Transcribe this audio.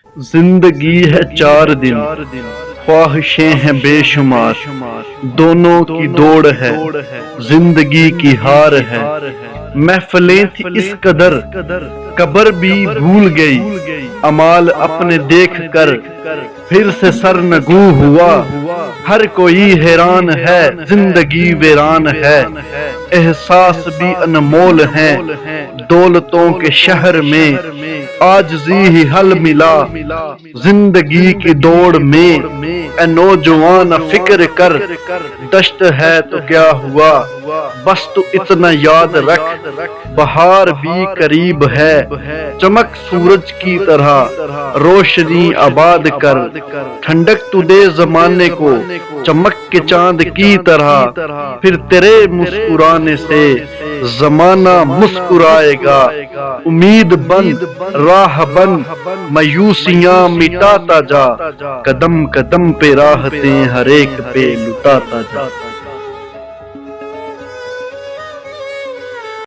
زندگی ہے 4 دن، خواہشیں ہیں بے شمار، دونوں کی دوڑ ہے، زندگی کی ہار ہے۔ محفلیں تھی اس قدر، قبر بھی بھول گئی، امال اپنے دیکھ کر پھر سے سرنگو ہوا۔ ہر کوئی حیران ہے، زندگی ویران ہے، احساس بھی انمول ہیں، دولتوں کے شہر میں عاجزی ہی حل ملا۔ زندگی کی دوڑ میں اے نوجوان فکر کر، دشت ہے تو کیا ہوا، بس تو اتنا یاد رکھ، بہار بھی قریب ہے، چمک سورج کی طرح روشنی آباد کر۔ ٹھنڈک تو دے زمانے کو، چمک کے چاند کی طرح، پھر تیرے مسکرانے سے زمانہ مسکرائے گا۔ امید بن، راہ بن، مایوسیاں مٹاتا جا، قدم قدم پہ راحتیں ہر ایک پہ لٹاتا جا۔